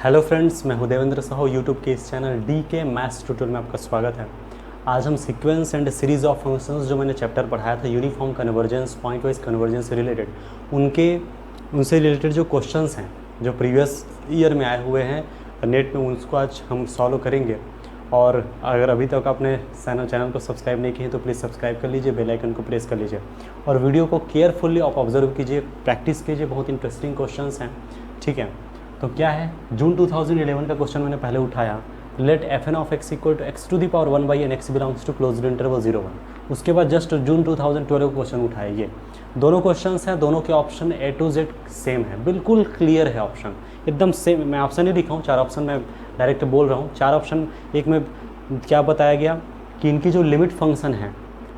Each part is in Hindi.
हेलो फ्रेंड्स, मैं हूं देवेंद्र साहू। यूट्यूब के इस चैनल डी के मैथ्स ट्यूटोरियल में आपका स्वागत है। आज हम sequence and series of functions जो मैंने चैप्टर पढ़ाया था uniform convergence, point wise convergence से रिलेटेड, उनसे रिलेटेड जो क्वेश्चंस हैं जो प्रीवियस ईयर में आए हुए हैं नेट में, उसको आज हम सॉल्व करेंगे। और अगर अभी तक आपने चैनल को सब्सक्राइब नहीं किए तो प्लीज़ सब्सक्राइब कर लीजिए, बेल आइकन को प्रेस कर लीजिए और वीडियो को केयरफुली आप ऑब्जर्व कीजिए, प्रैक्टिस कीजिए। बहुत इंटरेस्टिंग क्वेश्चंस हैं, ठीक है। तो क्या है, जून 2011 का क्वेश्चन मैंने पहले उठाया, let f N of x equal to x to the power 1 by n x belongs to closed interval 0-1। उसके बाद जस्ट जून 2012 क्वेश्चन उठाया। ये दोनों क्वेश्चंस हैं, दोनों के option A to Z same है, बिल्कुल क्लियर है ऑप्शन, एकदम सेम। मैं ऑप्शन ही लिखा हूँ, 4 ऑप्शन मैं डायरेक्ट बोल रहा हूँ। 4 ऑप्शन, एक में क्या बताया गया कि इनकी जो लिमिट फंक्शन है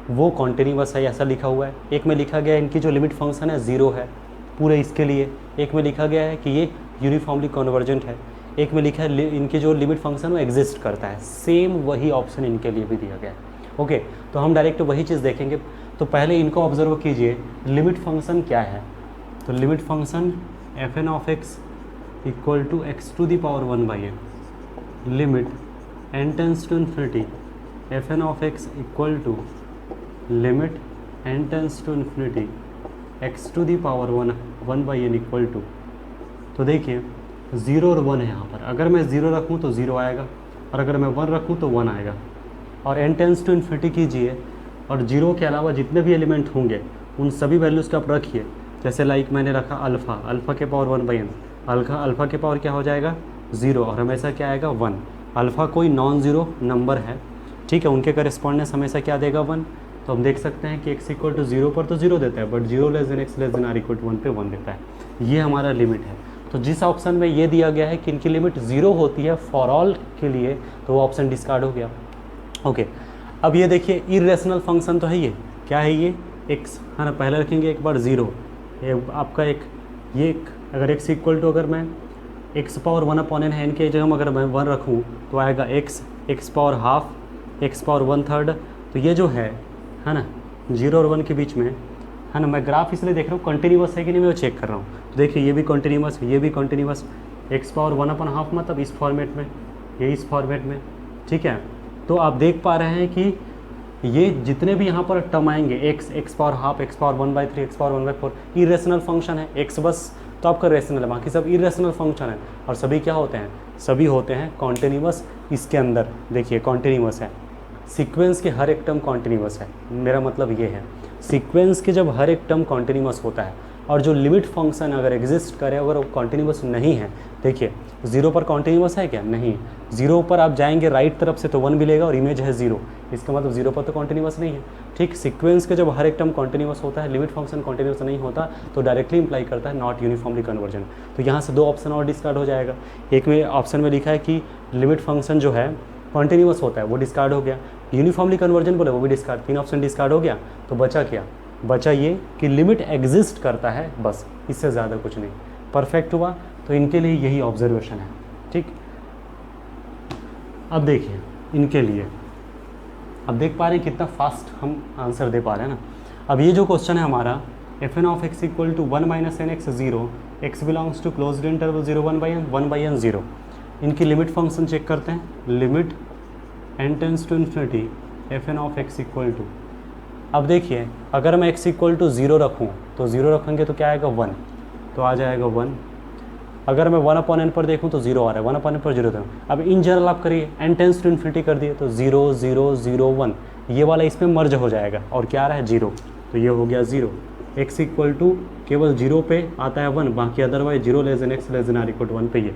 वो कॉन्टिन्यूअस है, ऐसा लिखा हुआ है। एक में लिखा गया है इनकी जो लिमिट फंक्शन है 0 है पूरे इसके लिए। एक में लिखा गया है कि ये यूनिफॉर्मली कन्वर्जेंट है। एक में लिखा है इनके जो लिमिट फंक्शन वो एग्जिस्ट करता है। सेम वही ऑप्शन इनके लिए भी दिया गया है। ओके, तो हम डायरेक्ट वही चीज़ देखेंगे। तो पहले इनको ऑब्जर्व कीजिए, लिमिट फंक्शन क्या है। तो limit function f N of x equal to x to the power 1 by n, limit n tends to infinity f N of x equal to limit n tends to infinity x to the power 1 by n equal to. तो देखिए 0 और 1 है यहाँ पर। अगर मैं 0 रखूँ तो 0 आएगा और अगर मैं 1 रखूँ तो 1 आएगा। और n टेंस टू इन्फिनिटी कीजिए और 0 के अलावा जितने भी एलिमेंट होंगे उन सभी वैल्यूज़ का आप रखिए। जैसे लाइक मैंने रखा अल्फ़ा के पावर 1 बाई एन, अल्फ़ा के पावर क्या हो जाएगा 0 और हमेशा क्या आएगा 1। अल्फ़ा कोई नॉन ज़ीरो नंबर है, ठीक है, उनके करेस्पॉन्डेंस हमेशा क्या देगा 1। तो हम देख सकते हैं कि x इक्वल टू 0 पर तो 0 देता है, but 0 less than x less than r equal to 1 पे 1 देता है। ये हमारा लिमिट है। तो जिस ऑप्शन में ये दिया गया है कि इनकी लिमिट 0 होती है फॉर ऑल के लिए, तो वो ऑप्शन डिस्कार्ड हो गया। ओके, अब ये देखिए इरेशनल फंक्शन तो है, ये क्या है, ये x है ना। पहले रखेंगे एक बार 0, ये आपका अगर x इक्वल टू, अगर मैं x पावर 1/n है, इनके जगह अगर मैं 1 रखूँ तो आएगा x power half, x power 1/3। तो ये जो है ना 0 और 1 के बीच में है ना। मैं ग्राफ इसलिए देख रहा हूँ कंटिन्यूअस है कि नहीं, मैं चेक कर रहा हूँ। तो देखिए ये भी कंटिन्यूअस है, ये भी कंटिन्यूअस। x पावर 1/2 मतलब इस फॉर्मेट में, ये इस फॉर्मेट में, ठीक है। तो आप देख पा रहे हैं कि ये जितने भी यहाँ पर टर्म आएंगे x power half, x power 1/3, x power 1/4, irrational function है। x बस तो आपका रेशनल है, बाकी सब इरेशनल फंक्शन है। और सभी क्या होते हैं, सभी होते हैं कॉन्टिन्यूअस। इसके अंदर देखिए कॉन्टिन्यूअस है, सीक्वेंस के हर एक टर्म कॉन्टिन्यूअस है। मेरा मतलब ये है, सीक्वेंस के जब हर एक टर्म कॉन्टिन्यूअस होता है और जो लिमिट फंक्शन अगर एग्जिस्ट करे, अगर वो कॉन्टिन्यूअस नहीं है, देखिए 0 पर कॉन्टिन्यूअस है क्या, नहीं। 0 पर आप जाएंगे राइट तरफ से तो 1 मिलेगा और इमेज है 0, इसका मतलब 0 पर तो कॉन्टिन्यूअस नहीं है, ठीक। सीक्वेंस के जब हर एक टर्म कॉन्टिन्यूअस होता है, लिमिट फंक्शन कॉन्टिन्यूअस नहीं होता, तो डायरेक्टली इंप्लाई करता है नॉट यूनिफॉर्मली कन्वर्जेंट। तो यहाँ से 2 ऑप्शन और डिस्कार्ड हो जाएगा। एक में ऑप्शन में लिखा है कि लिमिट फंक्शन जो है कॉन्टिन्यूअस होता है, वो डिस्कार्ड हो गया। यूनिफॉर्मली कन्वर्जेंट बोले, वो भी डिस्कार्ड। 3 ऑप्शन डिस्कार्ड हो गया। तो बचा क्या, बचा ये कि लिमिट एग्जिस्ट करता है, बस, इससे ज़्यादा कुछ नहीं। परफेक्ट हुआ। तो इनके लिए यही ऑब्जर्वेशन है, ठीक। अब देखिए इनके लिए, अब देख पा रहे हैं कितना फास्ट हम आंसर दे पा रहे हैं ना। अब ये जो क्वेश्चन है हमारा, f N of x equal to 1 minus n x 0, x belongs to closed interval 0 1 by n 0। इनकी लिमिट फंक्शन चेक करते हैं, limit n tends to infinity f N of x equal to. अब देखिए अगर मैं x इक्वल टू 0 रखूँ तो 0 रखेंगे तो क्या आएगा 1, तो आ जाएगा 1। अगर मैं 1/n पर देखूँ तो 0 आ रहा है, 1/n पर 0 था। अब इन जनरल आप करिए, n टेंस टू इन्फिनिटी कर दिए तो 0 0 0 1, ये वाला इसमें मर्ज हो जाएगा और क्या आ रहा है 0, तो ये हो गया 0। x इक्वल टू केवल 0 पे आता है 1, बाकी otherwise 0 less than x less than r equal to 1 पे ये।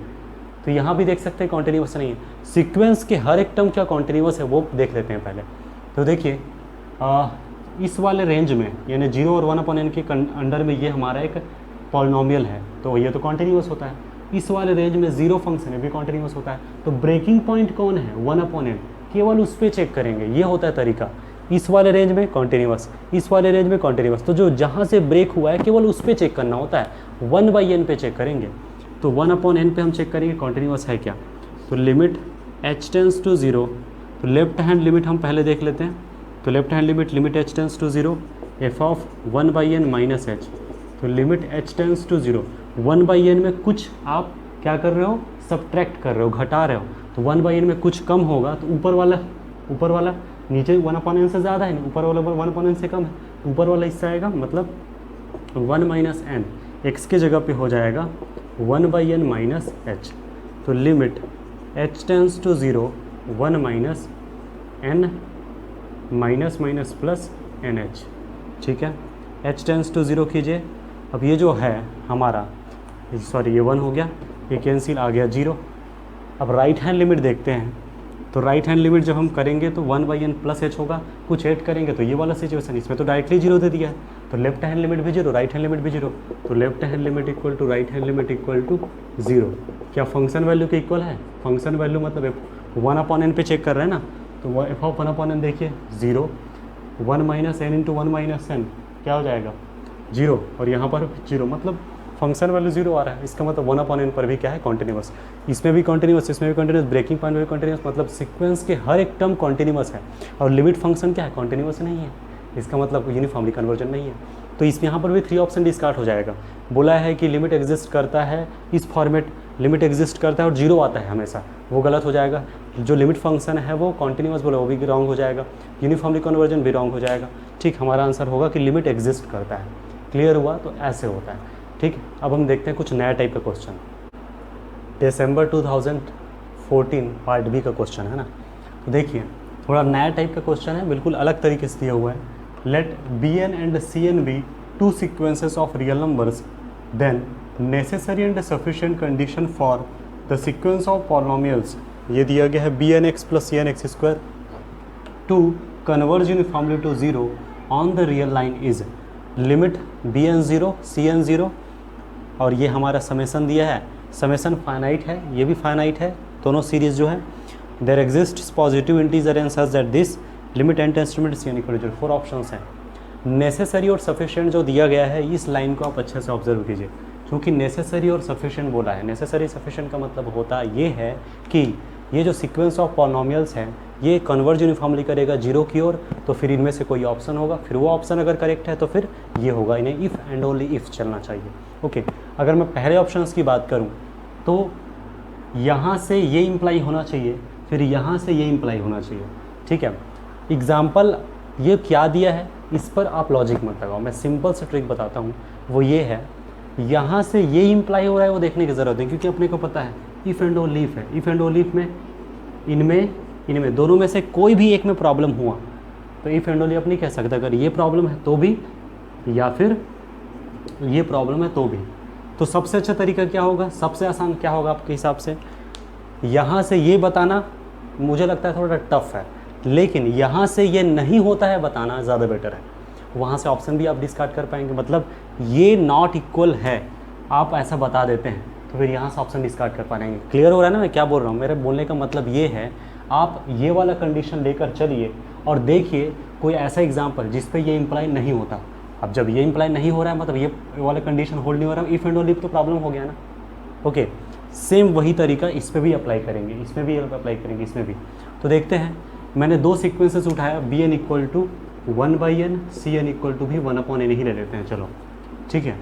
तो यहाँ भी देख सकते हैं कॉन्टिन्यूअस नहीं है। सीक्वेंस के हर एक टर्म क्या कॉन्टिन्यूअस है वो देख लेते हैं पहले। तो देखिए इस वाले रेंज में, यानी 0 और 1/n के अंडर में ये हमारा एक पॉलिनोमियल है, तो ये तो कॉन्टिन्यूअस होता है। इस वाले रेंज में 0 फंक्शन है, भी कॉन्टिन्यूअस होता है। तो ब्रेकिंग पॉइंट कौन है, 1/n, केवल उस पर चेक करेंगे, ये होता है तरीका। इस वाले रेंज में कॉन्टिन्यूअस, इस वाले रेंज में कॉन्टिन्यूअस, तो जो जहाँ से ब्रेक हुआ है केवल उस पर चेक करना होता है, 1/n पे चेक करेंगे। तो 1/n पे हम चेक करेंगे कॉन्टिन्यूअस है क्या। तो लिमिट h टेंस टू 0, तो लेफ्ट हैंड लिमिट हम पहले देख लेते हैं। तो left hand limit h tends to 0 f of 1/n minus h। तो limit h tends to 0, 1/n में कुछ आप क्या कर रहे हो, सब्ट्रैक्ट कर रहे हो, घटा रहे हो। तो 1/n में कुछ कम होगा तो ऊपर वाला नीचे 1/n से ज़्यादा है, ऊपर वाला 1/n से कम है, ऊपर वाला इससे आएगा, मतलब 1 माइनस एन, एक्स के जगह पे हो जाएगा 1/n माइनस एच। तो limit h tends to 0 1 minus n minus minus plus n h, ठीक है। h टेंस टू 0 कीजिए। अब ये जो है हमारा, सॉरी ये 1 हो गया, ये कैंसिल, आ गया 0। अब राइट हैंड लिमिट देखते हैं। तो राइट हैंड लिमिट जब हम करेंगे तो 1/n प्लस एच होगा, कुछ ऐड करेंगे तो ये वाला सिचुएशन, इसमें तो डायरेक्टली 0 दे दिया है। तो लेफ्ट हैंड लिमिट भी 0, राइट हैंड लिमिट भी 0। तो left hand limit equal to right hand limit equal to 0। क्या फंक्शन वैल्यू के इक्वल है? फंक्शन वैल्यू मतलब 1/n पे चेक कर रहे हैं ना, तो एफ ऑफ 1/n देखिए 0, 1 minus n into 1 minus n क्या हो जाएगा 0, और यहाँ पर 0, मतलब फंक्शन वैल्यू 0 आ रहा है। इसका मतलब 1/n पर भी क्या है, कॉन्टिन्यूस। इसमें भी कॉन्टिन्यूस, इसमें भी कॉन्टिन्यूस, ब्रेकिंग पॉइंट में भी कॉन्टिन्यूस, मतलब सीक्वेंस के हर एक टर्म कॉन्टिन्यूस है। और लिमिट फंक्शन क्या है, कॉन्टिन्यूस नहीं है, इसका मतलब यूनिफॉर्मली कन्वर्जन नहीं है। तो इस यहाँ पर भी 3 ऑप्शन डिस्कार्ड हो जाएगा। बोला है कि लिमिट एग्जिस्ट करता है इस फॉर्मेट, लिमिट एग्जिस्ट करता है और 0 आता है हमेशा, वो गलत हो जाएगा। जो लिमिट फंक्शन है वो कॉन्टिन्यूस बोला, वो भी रॉन्ग हो जाएगा। यूनिफॉर्मली कन्वर्जन भी रॉन्ग हो जाएगा। ठीक, हमारा आंसर होगा कि लिमिट एग्जिस्ट करता है। क्लियर हुआ? तो ऐसे होता है। ठीक, अब हम देखते हैं कुछ नया टाइप का क्वेश्चन। दिसंबर 2014 पार्ट बी का क्वेश्चन है ना। तो देखिए थोड़ा नया टाइप का क्वेश्चन है, बिल्कुल अलग तरीके से दिया हुआ है। Let Bn and Cn be 2 sequences of real numbers, then necessary and sufficient condition for the sequence of polynomials, ये दिया गया है Bnx plus Cnx square to converge uniformly to 0 on the real line is limit Bn0 Cn0, और ये हमारा समेसन दिया है। समेसन फाइनाइट है, ये भी फाइनाइट है, दोनों सीरीज जो है। There exists positive integer and such that this limit and टेंस्टमेंट Cn इक्वल टू 4 ऑप्शंस हैं। नेसेसरी और सफिशिएंट जो दिया गया है, इस लाइन को आप अच्छे से ऑब्जर्व कीजिए, क्योंकि नेसेसरी और सफिशिएंट बोला है। नेसेसरी सफिशिएंट का मतलब होता ये है कि ये जो सीक्वेंस ऑफ पॉलिनोमियल्स हैं ये कन्वर्ज यूनिफॉर्मली करेगा 0 की ओर, तो फिर इनमें से कोई ऑप्शन होगा, फिर वो ऑप्शन अगर करेक्ट है तो फिर ये होगा। इन्हें इफ़ एंड ओनली इफ़ चलना चाहिए। ओके, अगर मैं पहले ऑप्शंस की बात करूँ तो यहाँ से ये इम्प्लाई होना चाहिए, फिर यहाँ से ये इम्प्लाई होना चाहिए। ठीक है, एग्जाम्पल ये क्या दिया है इस पर आप लॉजिक मत लगाओ, मैं सिंपल से ट्रिक बताता हूँ। वो ये है, यहाँ से ये इम्प्लाई हो रहा है वो देखने की ज़रूरत है, क्योंकि अपने को पता है इफ़ एंड ओनली इफ़ है। इफ़ एंड ओनली इफ़ में इनमें दोनों में से कोई भी एक में प्रॉब्लम हुआ तो इफ़ एंड ओनली नहीं कह सकता, अगर ये प्रॉब्लम है तो भी, या फिर ये प्रॉब्लम है तो भी। तो सबसे अच्छा तरीका क्या होगा, सबसे आसान क्या होगा आपके हिसाब से? यहाँ से ये बताना मुझे लगता है थोड़ा टफ है, लेकिन यहाँ से ये नहीं होता है बताना ज़्यादा बेटर है। वहाँ से ऑप्शन भी आप डिस्कार्ड कर पाएंगे, मतलब ये नॉट इक्वल है आप ऐसा बता देते हैं तो फिर यहाँ से ऑप्शन डिस्कार्ड कर पाएंगे। क्लियर हो रहा है ना मैं क्या बोल रहा हूँ? मेरे बोलने का मतलब ये है, आप ये वाला कंडीशन लेकर चलिए और देखिए कोई ऐसा एग्जाम्पल जिस पे ये इम्प्लाई नहीं होता। अब जब ये इम्प्लाई नहीं हो रहा है मतलब ये वाला कंडीशन होल्ड नहीं हो रहा है, इफ़ एंड ओनली तो प्रॉब्लम हो गया ना। ओके, सेम वही तरीका इस पर भी अप्लाई करेंगे, इसमें भी अप्लाई करेंगे, इसमें भी। तो देखते हैं, मैंने 2 सीक्वेंसेस उठाया, Bn equal to 1/n, Cn equal to भी 1/n ही ले लेते हैं। चलो ठीक है,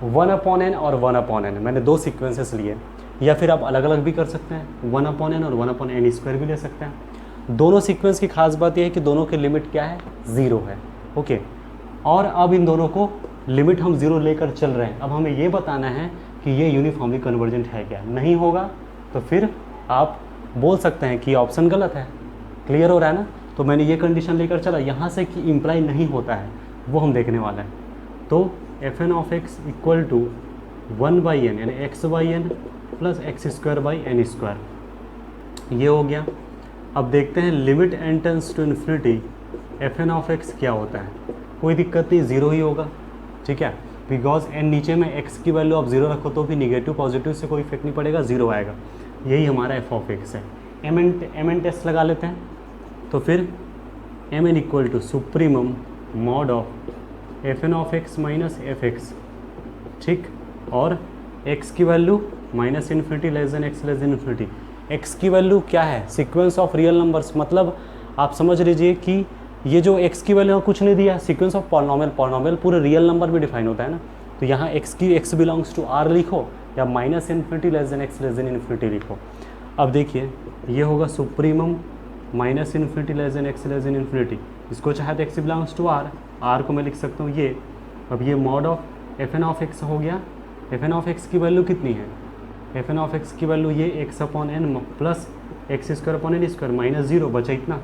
1/n और 1/n मैंने 2 सीक्वेंसेस लिए, या फिर आप अलग अलग भी कर सकते हैं, 1/n और 1/n स्क्वायर भी ले सकते हैं। दोनों सीक्वेंस की खास बात यह है कि दोनों की लिमिट क्या है, 0 है। ओके, और अब इन दोनों को लिमिट हम 0 लेकर चल रहे हैं। अब हमें ये बताना है कि ये यूनिफॉर्मली कन्वर्जेंट है क्या। नहीं होगा तो फिर आप बोल सकते हैं कि ऑप्शन गलत है। क्लियर हो रहा है ना? तो मैंने ये कंडीशन लेकर चला, यहाँ से कि इम्प्लाई नहीं होता है वो हम देखने वाला है। तो fn of x equal to 1/n यानी x/n plus x square by n square, ये हो गया। अब देखते हैं limit n tends to infinity fn of x क्या होता है। कोई दिक्कत नहीं, 0 ही होगा। ठीक है, बिकॉज n नीचे में x की वैल्यू आप 0 रखो तो भी निगेटिव पॉजिटिव से कोई इफेक्ट नहीं पड़ेगा, 0 आएगा। यही हमारा f ऑफ x है। mn टेस्ट लगा लेते हैं, तो फिर mn equal to supremum mod of fn of x minus fx। ठीक, और x की value minus infinity less than x less than infinity. x की वैल्यू क्या है, सीक्वेंस ऑफ रियल नंबर्स, मतलब आप समझ लीजिए कि ये जो x की वैल्यू कुछ नहीं दिया, सीक्वेंस ऑफ पॉलिनोमियल, पॉलिनोमियल पूरे रियल नंबर में डिफाइन होता है ना। तो यहाँ x की x बिलोंग्स टू r लिखो या minus infinity less than x less than infinity लिखो। अब देखिए ये होगा supremum minus infinity less than x less than infinity, इसको चाहे तो x बिलोंग्स टू r को मैं लिख सकता हूँ ये। अब ये mod of f N of x हो गया। एफ एन ऑफ एक्स की वैल्यू कितनी है, एफ एन ऑफ एक्स की वैल्यू ये x upon n plus x square upon n square minus 0 बचा इतना।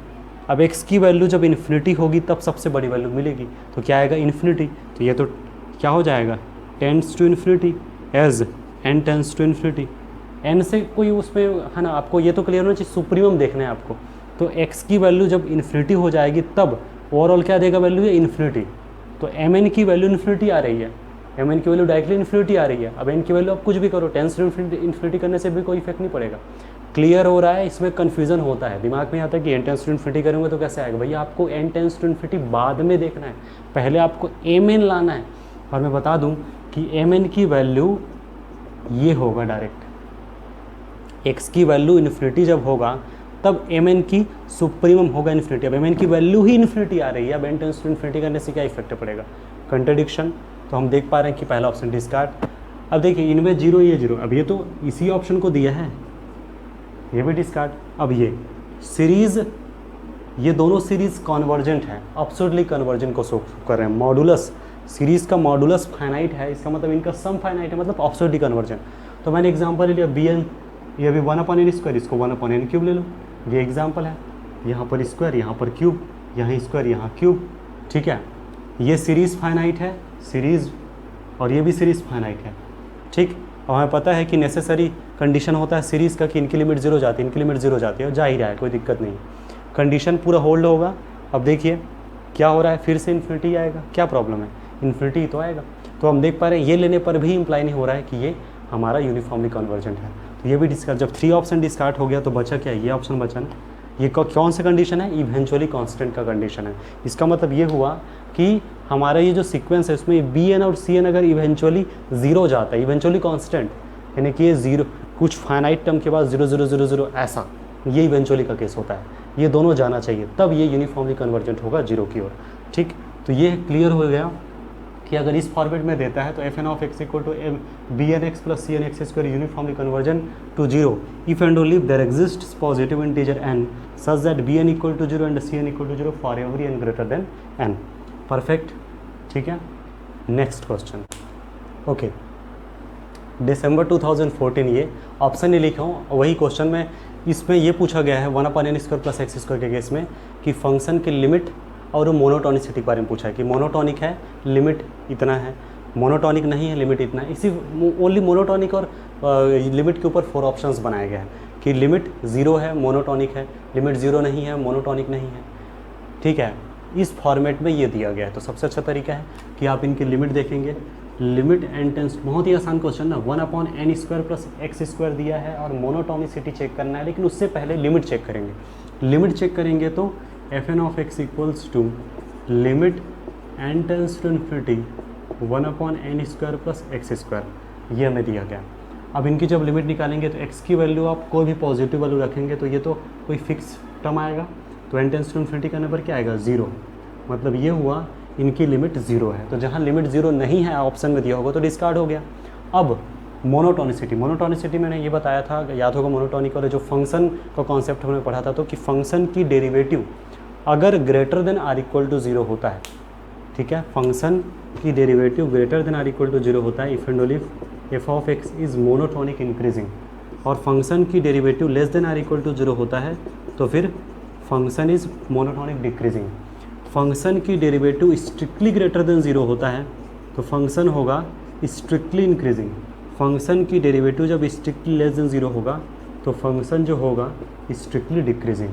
अब एक्स की वैल्यू जब इन्फिनिटी होगी तब सबसे बड़ी वैल्यू मिलेगी, तो क्या आएगा इन्फिनिटी, तो ये तो क्या हो जाएगा tends to infinity as n tends to infinity. एन से कोई उसमें है ना, आपको ये तो क्लियर होना चाहिए, सुप्रीमम देखना है आपको। तो एक्स की वैल्यू जब इन्फिनिटी हो जाएगी तब ओवरऑल क्या देगा वैल्यू है इन्फिनिटी। तो एम एन की वैल्यू इन्फिनिटी आ रही है, एम एन की वैल्यू डायरेक्टली इन्फिनिटी आ रही है। अब एन की वैल्यू आप कुछ भी करो, टेंस टू इन्फिनिटी करने से भी कोई इफेक्ट नहीं पड़ेगा। क्लियर हो रहा है, इसमें कन्फ्यूजन होता है, दिमाग में आता है कि एन टेंस टू इन्फिनिटी करेंगे तो कैसे आएगा। भैया आपको एन टेंस टू इन्फिनिटी बाद में देखना है, पहले आपको एम एन लाना है। और मैं बता दूं कि एम एन की वैल्यू ये होगा डायरेक्ट, एक्स की वैल्यू इन्फिनिटी जब होगा तब एम एन की सुप्रीमम होगा इन्फिनिटी। अब एम एन की वैल्यू ही इन्फिनिटी आ रही है, अब एन टेंस टू इन्फिनिटी करने से क्या इफेक्ट पड़ेगा, कंट्रडिक्शन। तो हम देख पा रहे हैं कि पहला ऑप्शन डिस्कार्ड। अब देखिए इनमें 0 ये 0, अब ये तो इसी ऑप्शन को दिया है, ये भी डिस्कार्ड। अब ये सीरीज़, ये दोनों सीरीज़ कॉन्वर्जेंट है, एब्सोल्युटली कन्वर्जेंट को शो कर रहे हैं। मॉडुलस, सीरीज़ का मॉडुलस फाइनाइट है, इसका मतलब इनका सम फाइनाइट है, मतलब एब्सोल्युटली कन्वर्जेंट। तो मैंने एग्जांपल ले लिया बी एन, ये अभी 1/n स्क्वायर, इसको 1/n क्यूब ले लो, ये एग्जांपल है। यहाँ पर स्क्वायर, यहाँ पर क्यूब, यहाँ स्क्वायर, यहाँ क्यूब, ठीक है। ये सीरीज़ फाइनाइट है, सीरीज़, और ये भी सीरीज़ फाइनाइट है, ठीक। और हमें पता है कि नेसेसरी कंडीशन होता है सीरीज़ का कि इनकी लिमिट 0 जाती है, इनकी लिमिट 0 जाती है, और जा ही रहा है, कोई दिक्कत नहीं, कंडीशन पूरा होल्ड होगा। अब देखिए क्या हो रहा है, फिर से इन्फिनिटी आएगा, क्या प्रॉब्लम है, इन्फिनिटी तो आएगा। तो हम देख पा रहे हैं ये लेने पर भी इम्प्लाई नहीं हो रहा है कि ये हमारा यूनिफॉर्मली कन्वर्जेंट है। तो ये भी डिस्कार्ड, जब 3 ऑप्शन डिस्कार्ड हो गया तो बचा क्या, ये ऑप्शन बचा ना। ये कौन सा कंडीशन है, इवेंचुअली कांस्टेंट का कंडीशन है। इसका मतलब ये हुआ कि हमारा ये जो सीक्वेंस है उसमें बी एन और सी एन अगर इवेंचुअली 0 जाता है, इवेंचुअली कांस्टेंट, यानी कि ये 0 कुछ फाइनाइट टर्म के बाद 0 0 0 0 ऐसा, ये इवेंचुअली का केस होता है, ये दोनों जाना चाहिए, तब ये यूनिफॉर्मली कन्वर्जेंट होगा 0 की ओर, ठीक। तो ये क्लियर हो गया कि अगर इस फॉर्मेट में देता है तो f N of x equal to b n x plus c n x square uniformly convergent to 0 if and only there exist positive integer n such that b n equal to 0 and c n equal to 0 for every n greater than n. Perfect, ठीक है। Next question, okay. दिसंबर 2014, ये ऑप्शन नहीं लिखा हूँ, वही क्वेश्चन में इसमें ये पूछा गया है 1/n square plus x square के केस में कि फंक्शन की लिमिट और मोनोटोनिसिटी के बारे में पूछा है कि मोनोटोनिक है लिमिट इतना है, मोनोटोनिक नहीं है लिमिट इतना है। इसी ओनली मोनोटोनिक और लिमिट के ऊपर 4 ऑप्शंस बनाए गए हैं कि लिमिट 0 है मोनोटोनिक है, लिमिट 0 नहीं है मोनोटोनिक नहीं है, ठीक है। इस फॉर्मेट में ये दिया गया है, तो सबसे अच्छा तरीका है कि आप इनकी लिमिट देखेंगे। लिमिट एन टेंस, बहुत ही आसान क्वेश्चन ना, 1/n square plus x square दिया है और मोनोटोनिसिटी चेक करना है, लेकिन उससे पहले लिमिट चेक करेंगे। लिमिट चेक करेंगे तो f N of x equals to limit n tends to infinity 1/n square plus x square, ये हमें दिया गया। अब इनकी जब लिमिट निकालेंगे तो एक्स की वैल्यू आप कोई भी पॉजिटिव वैल्यू रखेंगे तो ये तो कोई फिक्स टर्म आएगा, तो एन टेंस टू इन्फिनिटी करने पर क्या आएगा 0, मतलब ये हुआ इनकी लिमिट 0 है। तो जहाँ लिमिट 0 नहीं है ऑप्शन में दिया होगा तो डिस्कार्ड हो गया। अब मोनोटोनिसिटी, मोनोटोनिसिटी मैंने ये बताया था, याद होगा मोनोटोनिक वाले जो फंक्शन का कॉन्सेप्ट हमने पढ़ा था, तो कि फंक्शन की डेरिवेटिव अगर greater than or equal to 0 होता है, ठीक है, फंक्शन की derivative greater than or equal to 0 होता है if and only f of x is monotonic increasing, और फंक्शन की derivative less than or equal to 0 होता है तो फिर function is monotonic decreasing. Function की डेरिवेटिव स्ट्रिक्टली ग्रेटर देन 0 होता है तो फंक्शन होगा स्ट्रिक्टली इंक्रीजिंग। फंक्शन की डेरिवेटिव जब स्ट्रिक्टली लेस देन 0 होगा तो फंक्शन जो होगा स्ट्रिक्टली डिक्रीजिंग।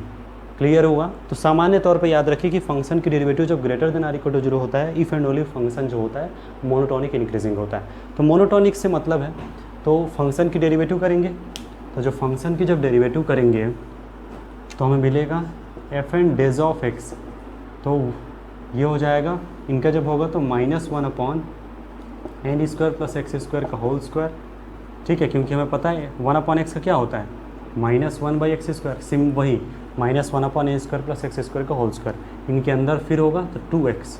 क्लियर हुआ। तो सामान्य तौर पे याद रखिए कि फंक्शन की डेरिवेटिव जब greater than or equal to 0 होता है इफ़ एंड ओनली फंक्शन जो होता है मोनोटोनिक इंक्रीजिंग होता है। तो मोनोटोनिक से मतलब है तो फंक्शन की डेरिवेटिव करेंगे, तो जो फंक्शन की जब डेरिवेटिव करेंगे तो हमें मिलेगा F and days of x, तो ये हो जाएगा इनका जब होगा तो -1/n square plus x square का होल स्क्वायर, ठीक है, क्योंकि हमें पता है 1/x का क्या होता है -1/x स्क्वायर, सिम वही -1/n square plus x square का होल स्क्वायर, इनके अंदर फिर होगा तो 2x,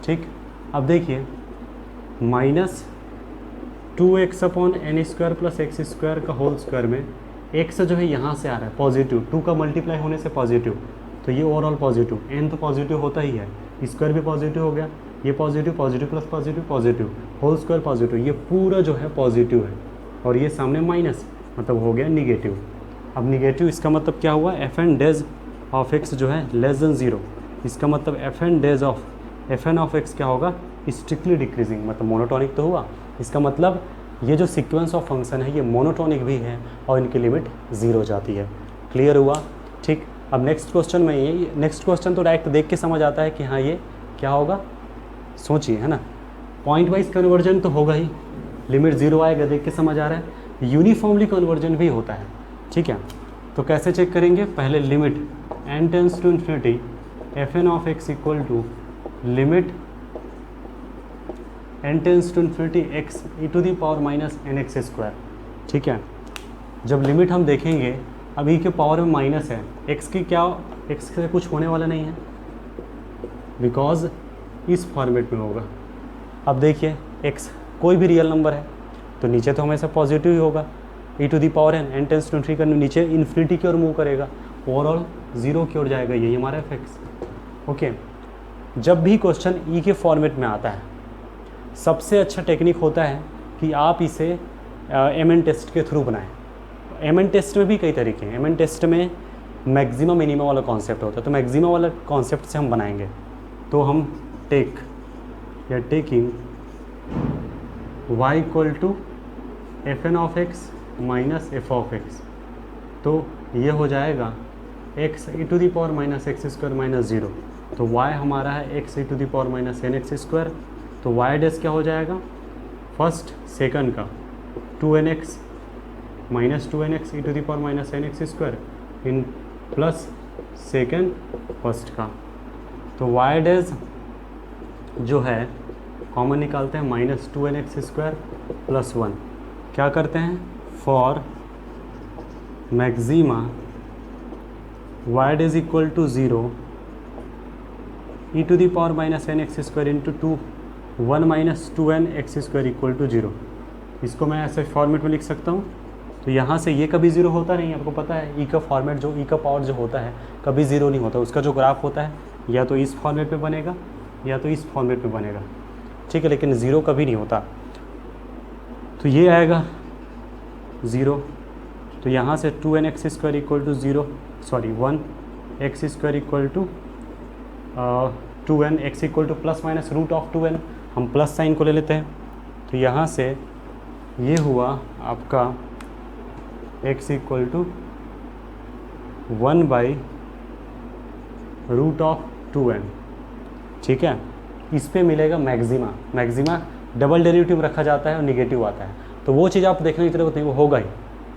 ठीक। अब देखिए minus 2x upon n square plus x square का होल स्क्वायर में x जो है यहाँ से आ रहा है पॉजिटिव, 2 का मल्टीप्लाई होने से पॉजिटिव, तो ये ओवरऑल पॉजिटिव, n तो पॉजिटिव होता ही है, स्क्वायर भी पॉजिटिव हो गया, ये positive positive plus positive positive, whole square positive, ये पूरा जो है पॉजिटिव है, और ये सामने माइनस मतलब हो गया निगेटिव। अब निगेटिव इसका मतलब क्या हुआ, f n dash of x जो है लेस देन 0, इसका मतलब f n dash of f N of x क्या होगा, स्ट्रिक्टली डिक्रीजिंग, मतलब मोनोटोनिक तो हुआ। इसका मतलब ये जो सीक्वेंस ऑफ फंक्शन है ये मोनोटोनिक भी है और इनकी लिमिट 0 जाती है। क्लियर हुआ? ठीक। अब नेक्स्ट क्वेश्चन में ये, नेक्स्ट क्वेश्चन तो डायरेक्ट देख के समझ आता है कि हाँ ये क्या होगा, सोचिए, है ना। पॉइंट वाइज कन्वर्जन तो होगा ही, लिमिट 0 आएगा, देख के समझ आ रहा है। यूनिफॉर्मली कन्वर्जन भी होता है, ठीक है। तो कैसे चेक करेंगे, पहले limit n tends to infinity f N of x equal to limit n tends to infinity x e to the power minus n x square, ठीक है। जब लिमिट हम देखेंगे, अब ई के पावर में माइनस है, x की क्या, x से कुछ होने वाला नहीं है, बिकॉज इस फॉर्मेट में होगा। अब देखिए x कोई भी रियल नंबर है तो नीचे तो हमेशा पॉजिटिव ही होगा, e to the power n tends to infinity करने नीचे इन्फिनिटी की ओर मूव करेगा, ओवरऑल 0 की ओर जाएगा, यही हमारा एफ एक्स। ओके, जब भी क्वेश्चन ई के फॉर्मेट में आता है, सबसे अच्छा टेक्निक होता है कि आप इसे एम एन टेस्ट के थ्रू बनाएं। एम एन टेस्ट में भी कई तरीके हैं, एम एन टेस्ट में मैक्सिमम मिनिमम वाला कॉन्सेप्ट होता है, तो मैक्सिमम वाला कॉन्सेप्ट से हम बनाएंगे। तो हम टेक या taking y equal to f N of x minus f of x, तो ये हो जाएगा x e to the power minus x square minus 0, तो y हमारा है x e to the power minus n x square, तो y डैश क्या हो जाएगा, फर्स्ट सेकंड का 2nx minus 2nx e to the power minus n x square in plus second first का, तो y डैश जो है कॉमन निकालते हैं, माइनस 2nx स्क्वायर प्लस 1, क्या करते हैं, for maxima y dash equal to 0 e to the power minus n x square into 1 minus 2n x square equal to 0। इसको मैं ऐसे फॉर्मेट में लिख सकता हूँ। तो यहाँ से ये कभी 0 होता नहीं, आपको पता है ई का फॉर्मेट, जो ई का पावर जो होता है कभी 0 नहीं होता, उसका जो ग्राफ होता है या तो इस फॉर्मेट पे बनेगा या तो इस फॉर्मेट पे बनेगा, ठीक है, लेकिन 0 कभी नहीं होता। तो ये आएगा 0, तो यहाँ से 2n x square equal to 0, sorry 1 x square equal to 2n x equal to plus minus root of 2n, हम प्लस साइन को ले लेते हैं, तो यहाँ से ये हुआ आपका x equal to 1 by root of 2n, ठीक है। इस पे मिलेगा मैक्सिमा, मैक्सिमा डबल डेरिवेटिव रखा जाता है और निगेटिव आता है, तो वो चीज़ आप देखने की तरफ होती है, वो होगा ही,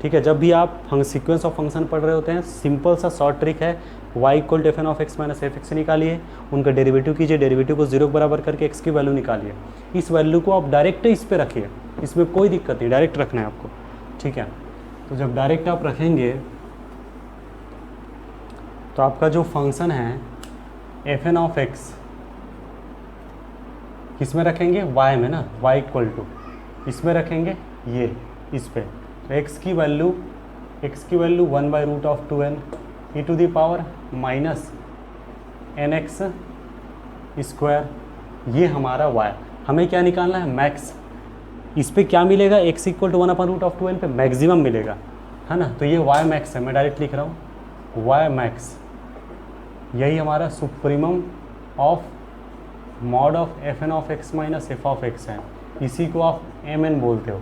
ठीक है। जब भी आप सीक्वेंस ऑफ फंक्शन पढ़ रहे होते हैं, सिंपल सा शॉर्ट ट्रिक है, y equal to f N of x minus f x निकालिए, उनका डेरिवेटिव कीजिए, डेरिवेटिव को 0 बराबर करके x की वैल्यू निकालिए, इस वैल्यू को आप डायरेक्ट इस पे रखिए, इसमें कोई दिक्कत नहीं, डायरेक्ट रखना है आपको, ठीक है। तो जब डायरेक्ट आप रखेंगे तो आपका जो फंक्शन है एफ एन ऑफ एक्स किस में रखेंगे, y में ना, y इक्वल टू इसमें रखेंगे, ये इस पे, तो x की value 1 by root of 2n e to the power minus n x square, ये हमारा y। हमें क्या निकालना है, मैक्स। इस पे क्या मिलेगा, x equal to 1 upon root of 2n पे मैक्सिमम मिलेगा, है ना, तो ये y मैक्स है, मैं डायरेक्ट लिख रहा हूँ y मैक्स, यही हमारा supremum of mod of f N of x minus f of x है, इसी को आप एम एन बोलते हो,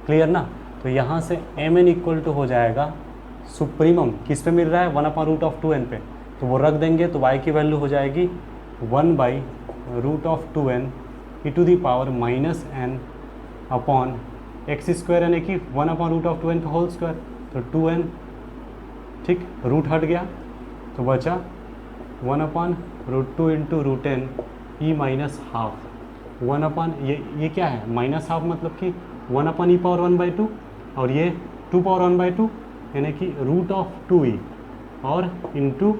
क्लियर ना। तो यहाँ से एम एन इक्वल टू हो जाएगा सुप्रीमम, किस पे मिल रहा है, 1 अपॉन रूट ऑफ 2n पे, तो वो रख देंगे, तो y की वैल्यू हो जाएगी 1 by root of 2n e to the power minus n upon x square, यानी कि 1 अपॉन रूट ऑफ 2n का होल स्क्वायर, तो 2n, ठीक, रूट हट गया तो बचा 1 upon root 2 into root n e minus half, 1 अपॉन ये क्या है, माइनस हाफ, मतलब कि 1 अपॉन ई पावर 1 बाई 2 और ये 2 पावर 1 बाई 2, यानी कि रूट ऑफ 2e और into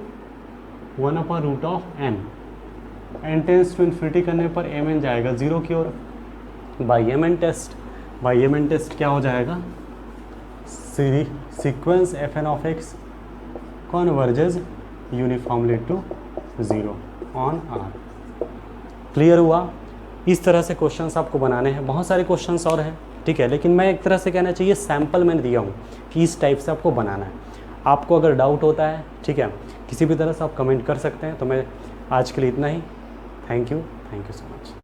1 upon root of n tends to infinity करने पर एम एन जाएगा 0 की ओर, बाई एम एन टेस्ट क्या हो जाएगा, sequence F N of X converges uniformly to 0 on R. Clear हुआ? इस तरह से क्वेश्चंस आपको बनाने हैं, बहुत सारे क्वेश्चंस और हैं, ठीक है, लेकिन मैं एक तरह से कहना चाहिए सैम्पल मैंने दिया हूँ कि इस टाइप से आपको बनाना है। आपको अगर डाउट होता है, ठीक है, किसी भी तरह से आप कमेंट कर सकते हैं। तो मैं आज के लिए इतना ही। Thank you so much.